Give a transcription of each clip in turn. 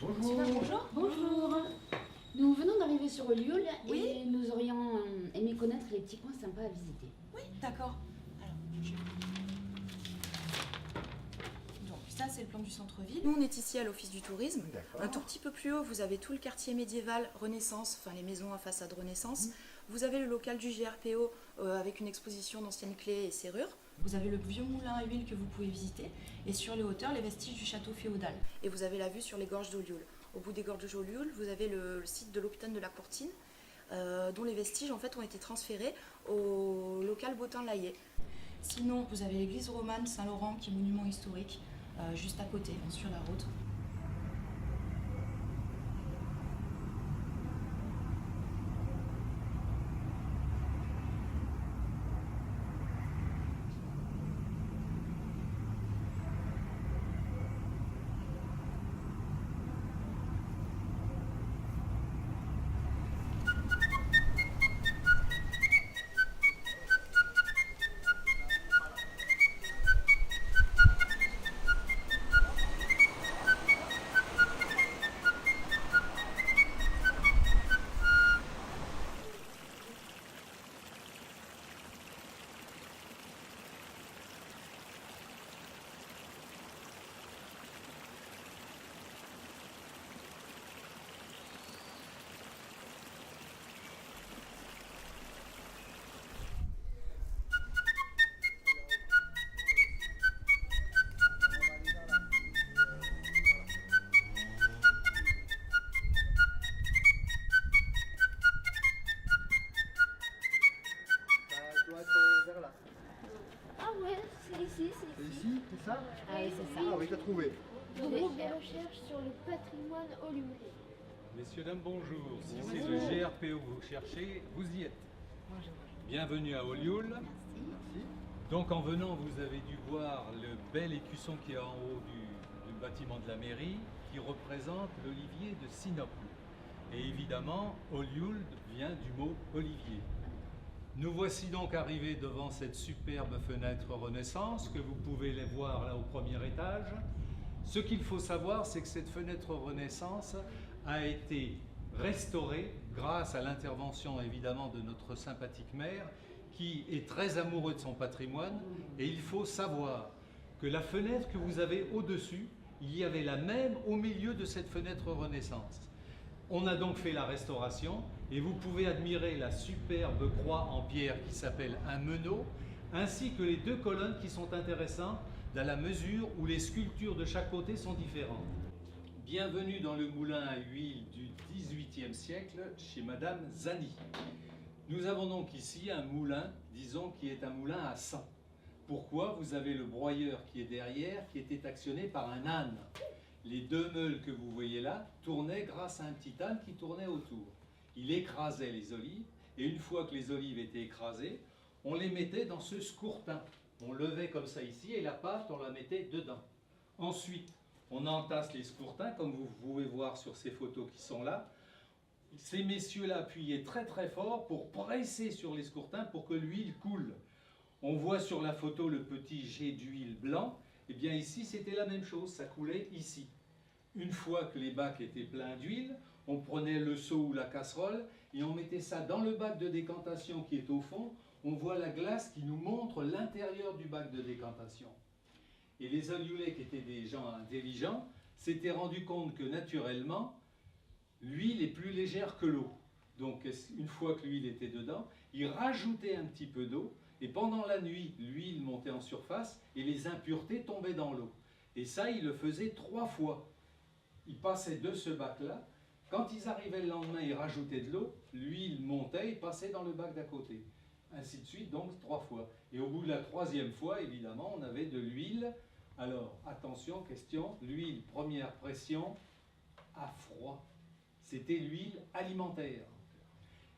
Bonjour. Bonjour. Nous venons d'arriver sur Olioul Oui. et nous aurions aimé connaître les petits coins sympas à visiter. Oui, d'accord. Alors, donc ça c'est le plan du centre-ville. Nous on est ici à l'office du tourisme. Un tout petit peu plus haut, vous avez tout le quartier médiéval Renaissance, enfin les maisons à façade Renaissance. Vous avez le local du GRPO avec une exposition d'anciennes clés et serrures. Vous avez le vieux moulin à huile que vous pouvez visiter et sur les hauteurs les vestiges du château féodal. Et vous avez la vue sur les gorges d'Olioul. Au bout des gorges d'Olioul, vous avez le site de l'hôpital de la Courtine dont les vestiges en fait ont été transférés au local Bottin-Laillé. Sinon, vous avez l'église romane Saint-Laurent qui est monument historique juste à côté, sur la route. Ah ouais, c'est ici, c'est C'est ici. ici, c'est ça? Ah oui, c'est ça. Ah oui, t'as trouvé. Groupe de recherche sur le patrimoine olympique. Messieurs, dames, bonjour. Si c'est le GRPO que vous cherchez, vous y êtes. Bienvenue à Olioul. Merci. Donc en venant, vous avez dû voir le bel écusson qui est en haut du bâtiment de la mairie, qui représente l'olivier de Sinople. Et évidemment, Olioul vient du mot olivier. Nous voici donc arrivés devant cette superbe fenêtre Renaissance que vous pouvez les voir là au premier étage. Ce qu'il faut savoir, c'est que cette fenêtre Renaissance a été restaurée grâce à l'intervention évidemment de notre sympathique maire qui est très amoureux de son patrimoine. Et il faut savoir que la fenêtre que vous avez au-dessus, il y avait la même au milieu de cette fenêtre Renaissance. On a donc fait la restauration et vous pouvez admirer la superbe croix en pierre qui s'appelle un meneau, ainsi que les deux colonnes qui sont intéressantes dans la mesure où les sculptures de chaque côté sont différentes. Bienvenue dans le moulin à huile du XVIIIe siècle chez Madame Zani. Nous avons donc ici un moulin, disons, qui est un moulin à sang. Pourquoi? Vous avez le broyeur qui est derrière, qui était actionné par un âne. Les deux meules que vous voyez là tournaient grâce à un petit âne qui tournait autour. Il écrasait les olives, et une fois que les olives étaient écrasées, on les mettait dans ce scourtin. On levait comme ça ici, et la pâte, on la mettait dedans. Ensuite, on entasse les scourtins, comme vous pouvez voir sur ces photos qui sont là. Ces messieurs-là appuyaient très très fort pour presser sur les scourtins pour que l'huile coule. On voit sur la photo le petit jet d'huile blanc. Et bien ici, c'était la même chose, ça coulait ici. Une fois que les bacs étaient pleins d'huile, on prenait le seau ou la casserole et on mettait ça dans le bac de décantation qui est au fond. On voit la glace qui nous montre l'intérieur du bac de décantation. Et les Olioulais, qui étaient des gens intelligents, s'étaient rendus compte que naturellement, l'huile est plus légère que l'eau. Donc une fois que l'huile était dedans, ils rajoutaient un petit peu d'eau. Et pendant la nuit, l'huile montait en surface et les impuretés tombaient dans l'eau. Et ça, ils le faisaient 3 fois. Ils passaient de ce bac-là. Quand ils arrivaient le lendemain, ils rajoutaient de l'eau. L'huile montait et passait dans le bac d'à côté. Ainsi de suite, donc 3 fois. Et au bout de la 3e fois, évidemment, on avait de l'huile. Alors, attention, question, l'huile première pression à froid. C'était l'huile alimentaire.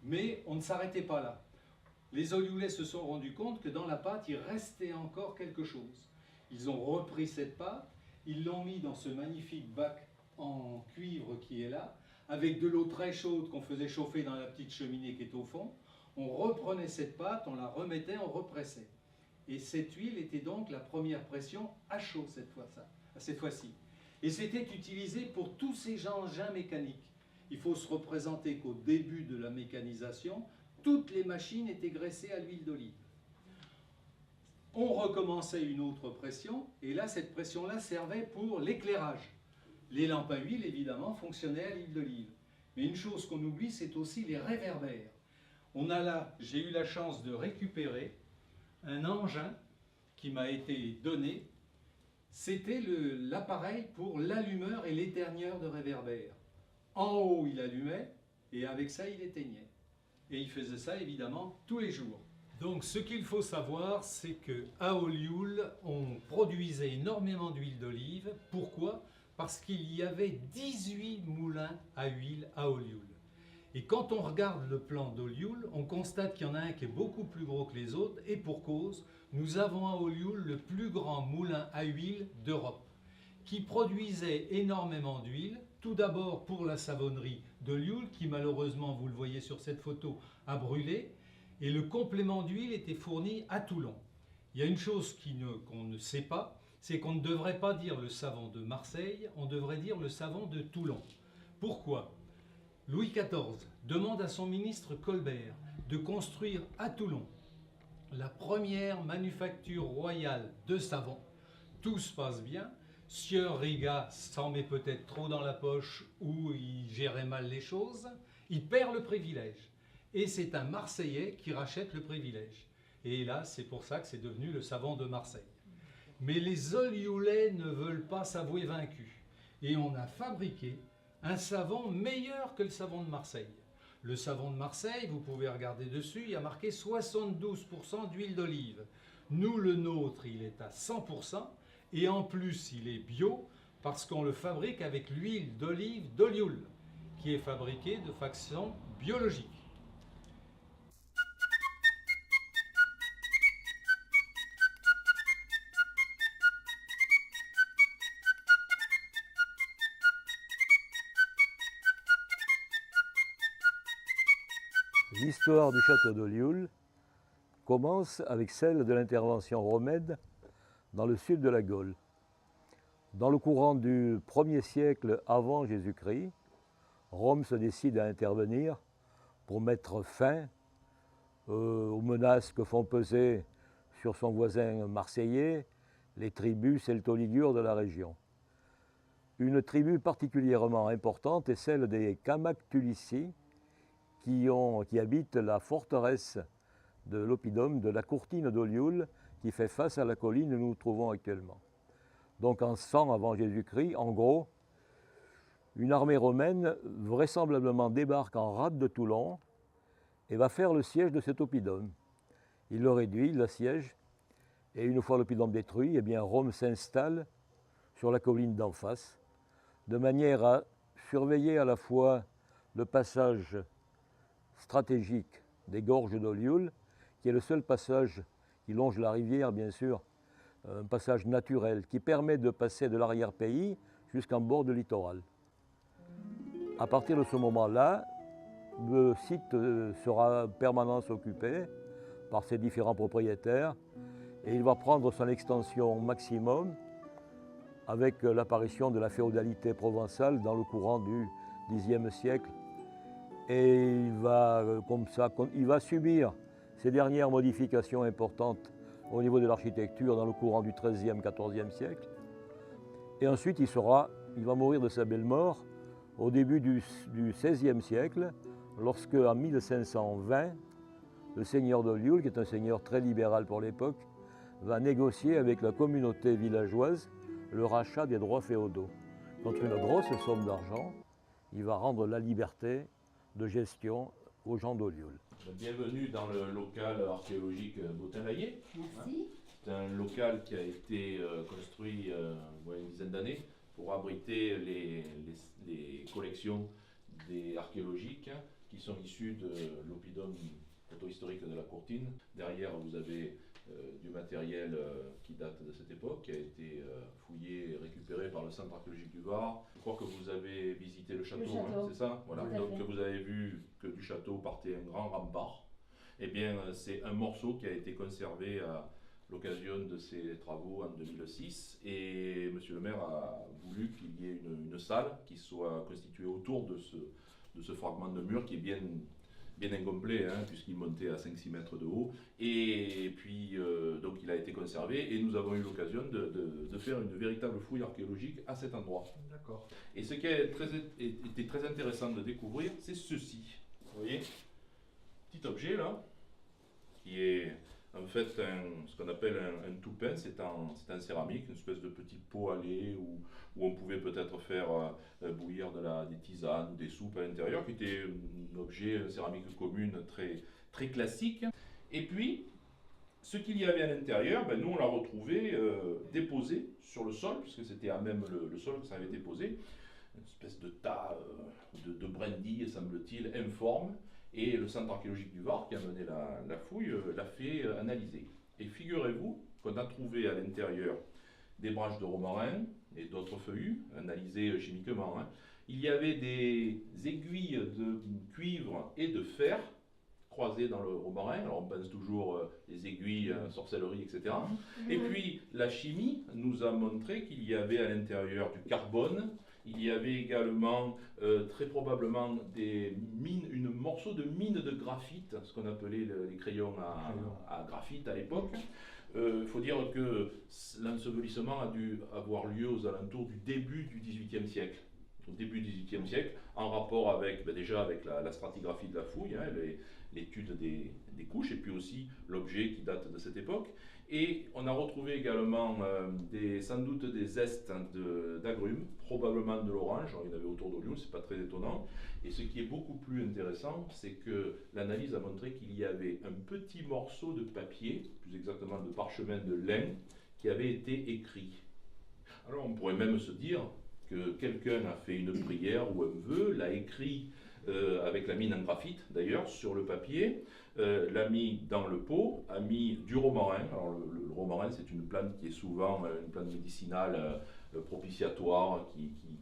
Mais on ne s'arrêtait pas là. Les Olioulais se sont rendus compte que dans la pâte, il restait encore quelque chose. Ils ont repris cette pâte, ils l'ont mis dans ce magnifique bac en cuivre qui est là, avec de l'eau très chaude qu'on faisait chauffer dans la petite cheminée qui est au fond. On reprenait cette pâte, on la remettait, on repressait. Et cette huile était donc la première pression à chaud cette fois-ci. Et c'était utilisé pour tous ces engins mécaniques. Il faut se représenter qu'au début de la mécanisation, toutes les machines étaient graissées à l'huile d'olive. On recommençait une autre pression, et là, cette pression-là servait pour l'éclairage. Les lampes à huile, évidemment, fonctionnaient à l'huile d'olive. Mais une chose qu'on oublie, c'est aussi les réverbères. On a là, j'ai eu la chance de récupérer un engin qui m'a été donné. C'était l'appareil pour l'allumeur et l'éteigneur de réverbères. En haut, il allumait, et avec ça, il éteignait. Et il faisait ça, évidemment, tous les jours. Donc, ce qu'il faut savoir, c'est qu'à Olioul, on produisait énormément d'huile d'olive. Pourquoi ? Parce qu'il y avait 18 moulins à huile à Olioul. Et quand on regarde le plan d'Olioul, on constate qu'il y en a un qui est beaucoup plus gros que les autres, et pour cause, nous avons à Olioul le plus grand moulin à huile d'Europe, qui produisait énormément d'huile, tout d'abord pour la savonnerie d'Olioul, qui malheureusement, vous le voyez sur cette photo, a brûlé, et le complément d'huile était fourni à Toulon. Il y a une chose qu'on ne sait pas, c'est qu'on ne devrait pas dire le savon de Marseille, on devrait dire le savon de Toulon. Pourquoi ? Louis XIV demande à son ministre Colbert de construire à Toulon la première manufacture royale de savon. Tout se passe bien. Sieur Riga s'en met peut-être trop dans la poche ou il gérait mal les choses. Il perd le privilège. Et c'est un Marseillais qui rachète le privilège. Et là, c'est pour ça que c'est devenu le savon de Marseille. Mais les Olioulais ne veulent pas s'avouer vaincus. Et on a fabriqué un savon meilleur que le savon de Marseille. Le savon de Marseille, vous pouvez regarder dessus, il y a marqué 72% d'huile d'olive. Nous, le nôtre, il est à 100%, et en plus, il est bio, parce qu'on le fabrique avec l'huile d'olive d'Olioul, qui est fabriquée de façon biologique. L'histoire du château d'Olioul commence avec celle de l'intervention romaine dans le sud de la Gaule. Dans le courant du 1er siècle avant Jésus-Christ, Rome se décide à intervenir pour mettre fin aux menaces que font peser sur son voisin marseillais les tribus celto-ligures de la région. Une tribu particulièrement importante est celle des Camactulici, qui habitent la forteresse de l'oppidum de la Courtine d'Olioul, qui fait face à la colline où nous nous trouvons actuellement. Donc en 100 avant Jésus-Christ, en gros, une armée romaine vraisemblablement débarque en rade de Toulon et va faire le siège de cet oppidum. Il le réduit, il l'assiège, et une fois l'oppidum détruit, eh bien Rome s'installe sur la colline d'en face, de manière à surveiller à la fois le passage stratégique des gorges d'Olioul, qui est le seul passage qui longe la rivière, bien sûr, un passage naturel, qui permet de passer de l'arrière-pays jusqu'en bord de littoral. À partir de ce moment-là, le site sera en permanence occupé par ses différents propriétaires et il va prendre son extension maximum avec l'apparition de la féodalité provençale dans le courant du Xe siècle. Et il va subir ces dernières modifications importantes au niveau de l'architecture dans le courant du XIIIe, XIVe siècle. Et ensuite, il va mourir de sa belle mort au début du XVIe siècle, lorsque, en 1520, le seigneur d'Olioul, qui est un seigneur très libéral pour l'époque, va négocier avec la communauté villageoise le rachat des droits féodaux. Contre une grosse somme d'argent, il va rendre la liberté de gestion aux gens d'Olioul. Bienvenue dans le local archéologique Bottin-Laillé. Merci. C'est un local qui a été construit il y a une dizaine d'années pour abriter les collections archéologiques qui sont issues de l'oppidum photohistorique de la Courtine. Derrière, vous avez du matériel qui date de cette époque, qui a été fouillé et récupéré par le Centre archéologique du Var. Je crois que vous avez visité le château, hein, c'est ça? Voilà. Donc vous avez vu que du château partait un grand rempart. Eh bien, c'est un morceau qui a été conservé l'occasion de ces travaux en 2006 et Monsieur le maire a voulu qu'il y ait une salle qui soit constituée autour de ce fragment de mur qui est bien incomplet, hein, puisqu'il montait à 5-6 mètres de haut. Et puis, donc il a été conservé et nous avons eu l'occasion de faire une véritable fouille archéologique à cet endroit. D'accord. Et ce qui a été très intéressant de découvrir, c'est ceci. Vous voyez, petit objet là, qui est en fait ce qu'on appelle un toupin, c'est en céramique, une espèce de petit pot à lait où on pouvait peut-être faire bouillir des tisanes ou des soupes à l'intérieur, qui était un objet céramique commune très, très classique. Et puis, ce qu'il y avait à l'intérieur, ben, nous on l'a retrouvé déposé sur le sol, puisque c'était à même le sol que ça avait été posé, une espèce de tas de brindilles, semble-t-il, informe. Et le centre archéologique du Var, qui a mené la fouille, l'a fait analyser. Et figurez-vous qu'on a trouvé à l'intérieur des branches de romarin et d'autres feuillus, analysées chimiquement. Hein. Il y avait des aiguilles de cuivre et de fer croisées dans le romarin. Alors on pense toujours les aiguilles, sorcellerie, etc. Et puis la chimie nous a montré qu'il y avait à l'intérieur du carbone. Il y avait également très probablement un morceau de mine de graphite, ce qu'on appelait les crayons à graphite à l'époque. Il faut dire que l'ensevelissement a dû avoir lieu aux alentours du début du XVIIIe siècle. Au début du XVIIIe siècle, en rapport avec, déjà avec la stratigraphie de la fouille, hein, l'étude des couches, et puis aussi l'objet qui date de cette époque. Et on a retrouvé également sans doute des zestes d'agrumes, probablement de l'orange, il y en avait autour d'Olioul, c'est pas très étonnant. Et ce qui est beaucoup plus intéressant, c'est que l'analyse a montré qu'il y avait un petit morceau de papier, plus exactement de parchemin de lin, qui avait été écrit. Alors on pourrait même se dire que quelqu'un a fait une prière ou un vœu, l'a écrit avec la mine en graphite d'ailleurs sur le papier, l'a mis dans le pot, a mis du romarin. Alors le romarin, c'est une plante qui est souvent une plante médicinale propitiatoire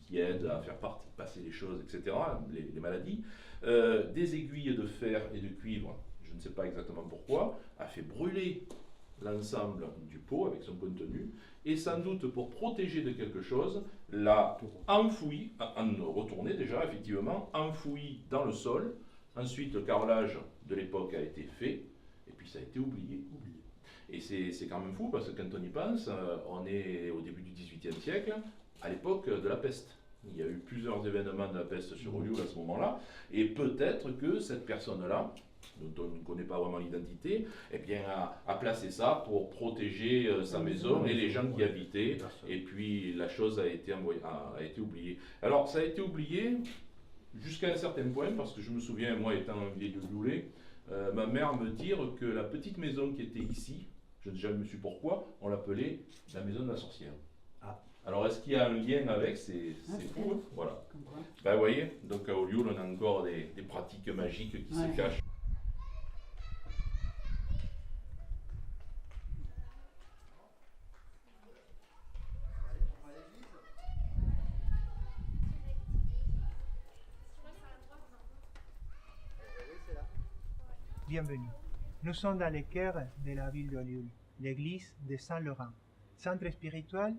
qui aide à faire passer les choses, etc., les maladies. Des aiguilles de fer et de cuivre, je ne sais pas exactement pourquoi, a fait brûler l'ensemble du pot avec son contenu, et sans doute pour protéger de quelque chose, l'a enfoui, retourné déjà effectivement, enfoui dans le sol. Ensuite, le carrelage de l'époque a été fait, et puis ça a été oublié. Et c'est quand même fou, parce que quand on y pense, on est au début du XVIIIe siècle, à l'époque de la peste. Il y a eu plusieurs événements de la peste sur Olioul à ce moment-là, et peut-être que cette personne-là, dont on ne connaît pas vraiment l'identité, eh bien, a placé ça pour protéger sa maison et les gens qui y habitaient, et puis la chose a été oubliée. Alors, ça a été oublié jusqu'à un certain point, parce que je me souviens, moi étant un vieil Olioulais, ma mère me dire que la petite maison qui était ici, je n'ai jamais su pourquoi, on l'appelait la maison de la sorcière. Ah. Alors est-ce qu'il y a un lien avec? C'est fou, hein, voilà. Ben, vous voyez, donc à Olioul, on a encore des pratiques magiques qui se cachent. Bienvenue. Nous sommes dans le cœur de la ville d'Olioul, l'église de Saint-Laurent, centre spirituel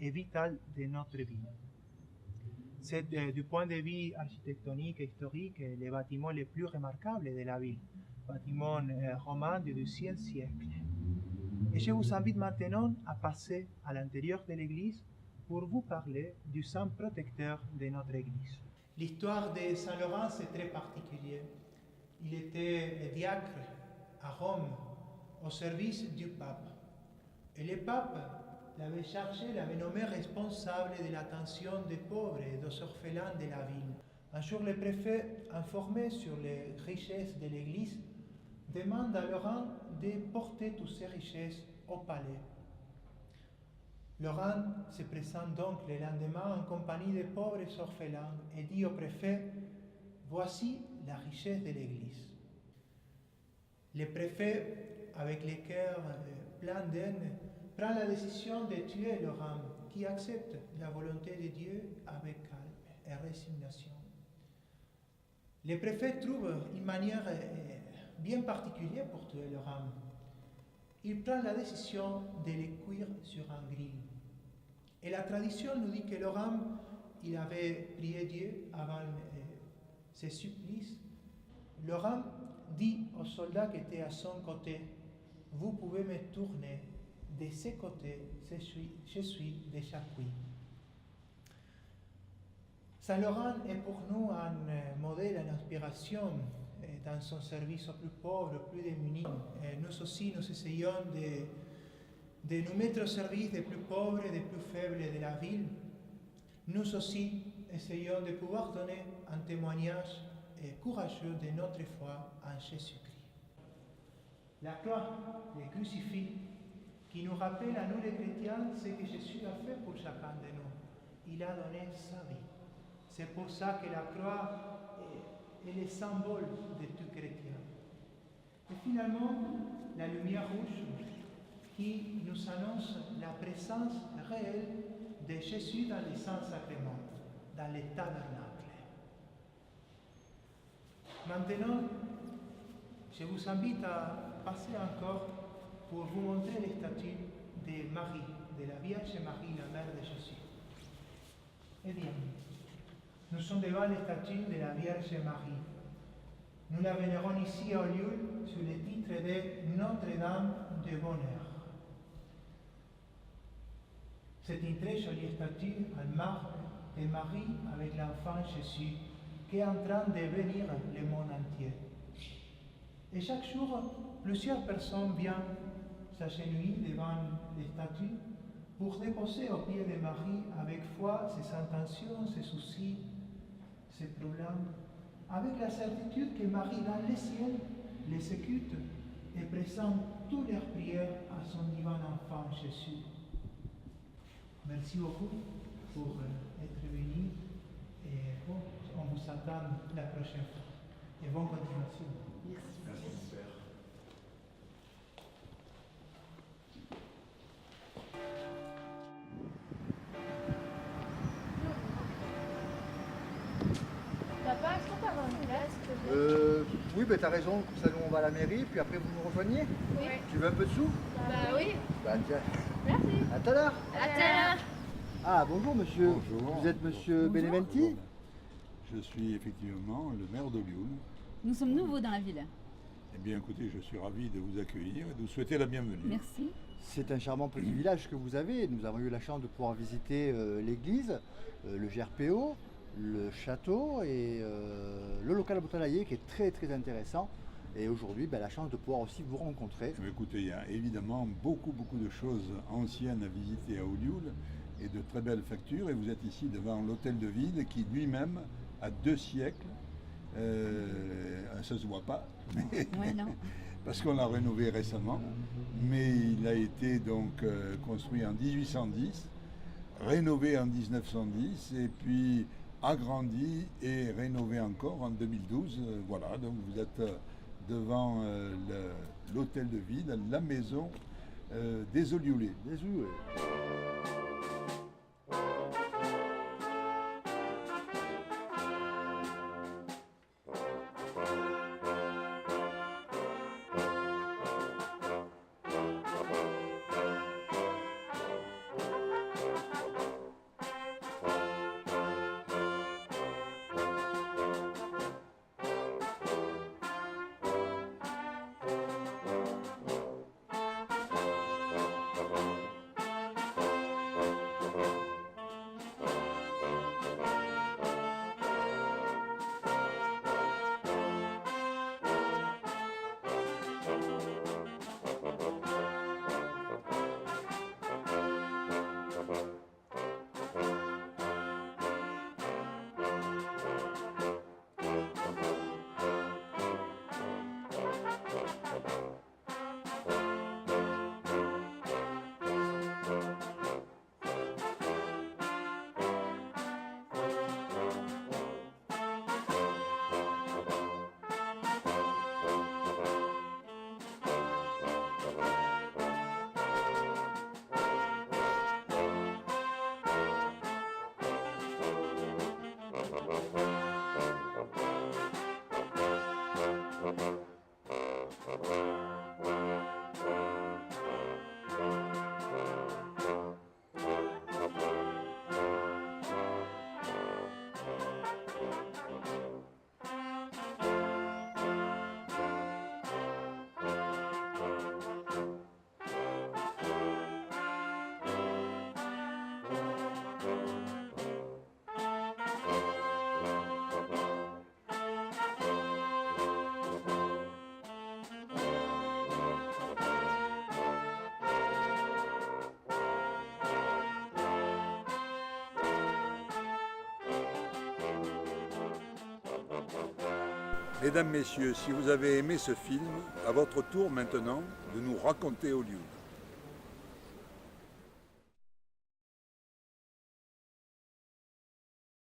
et vital de notre ville. C'est du point de vue architectonique et historique le bâtiment le plus remarquable de la ville, bâtiment roman du XIIe siècle. Et je vous invite maintenant à passer à l'intérieur de l'église pour vous parler du saint protecteur de notre église. L'histoire de Saint-Laurent, c'est très particulier. Il était diacre à Rome, au service du pape. Et le pape l'avait chargé, l'avait nommé responsable de l'attention des pauvres et des orphelins de la ville. Un jour, le préfet, informé sur les richesses de l'Église, demande à Laurent de porter toutes ces richesses au palais. Laurent se présente donc le lendemain en compagnie des pauvres et orphelins et dit au préfet: « Voici la richesse de l'Église. » Le préfet, avec le cœur plein d'haine, prend la décision de tuer Laurent, qui accepte la volonté de Dieu avec calme et résignation. Le préfet trouve une manière bien particulière pour tuer Laurent. il prend la décision de les cuire sur un grill. Et la tradition nous dit que Loram, il avait prié Dieu avant ses supplices. Loram dit aux soldats qui étaient à son côté, vous pouvez me tourner de ce côté, je suis déjà cuit. Saint Laurent est pour nous un modèle, une inspiration dans son service aux plus pauvres, aux plus démunis. Et nous aussi, nous essayons de nous mettre au service des plus pauvres et des plus faibles de la ville. Nous aussi essayons de pouvoir donner un témoignage courageux de notre foi en Jésus-Christ. La croix, le crucifix, qui nous rappelle à nous les chrétiens ce que Jésus a fait pour chacun de nous. Il a donné sa vie. C'est pour ça que la croix est le symbole de tout chrétien. Et finalement, la lumière rouge qui nous annonce la présence réelle de Jésus dans les saints sacrements, dans le tabernacle. Maintenant, je vous invite à passer encore pour vous montrer les statues de Marie, de la Vierge Marie, la mère de Jésus. Eh bien, nous sommes devant les statues de la Vierge Marie. Nous la vénérons ici à Ollioules sous le titre de Notre-Dame de Bonheur. C'est une très jolie statue en marbre de Marie avec l'enfant Jésus qui est en train de bénir le monde entier. Et chaque jour, plusieurs personnes viennent s'agenouiller devant les statues pour déposer aux pieds de Marie avec foi ses intentions, ses soucis, ses problèmes, avec la certitude que Marie dans les cieux les écoute et présente toutes leurs prières à son divin enfant Jésus. Merci beaucoup pour être venu et bon, on vous attend la prochaine fois. Et bonne continuation. Merci. Merci, mon Père. Papa, est-ce qu'on peut avoir une place, s'il te plaît? Oui, ben t'as raison, comme ça nous on va à la mairie, puis après vous nous rejoignez. Oui. Tu veux un peu de sous? Bah oui. Bah tiens, Merci. à tout à l'heure. À tout à l'heure. Ah bonjour monsieur. Bonjour. Vous êtes monsieur Beneventi? Je suis effectivement le maire d'Ollioules. Nous sommes nouveaux dans la ville. Eh bien écoutez, je suis ravi de vous accueillir et de vous souhaiter la bienvenue. Merci. C'est un charmant petit village que vous avez. Nous avons eu la chance de pouvoir visiter l'église, le GRPO, le château et le local botanier qui est très très intéressant. Et aujourd'hui, la chance de pouvoir aussi vous rencontrer. Eh bien, écoutez, il y a évidemment beaucoup de choses anciennes à visiter à Ollioules et de très belles factures. Et vous êtes ici devant l'hôtel de ville qui lui-même a 2 siècles. Ça ne se voit pas, mais Ouais, non. parce qu'on l'a rénové récemment. Mais il a été donc construit en 1810, rénové en 1910 et puis agrandi et rénové encore en 2012. Voilà, donc vous êtes devant l'hôtel de ville, la maison des Ollioules. Des Ollioules. Mesdames, Messieurs, si vous avez aimé ce film, à votre tour maintenant de nous raconter Hollywood.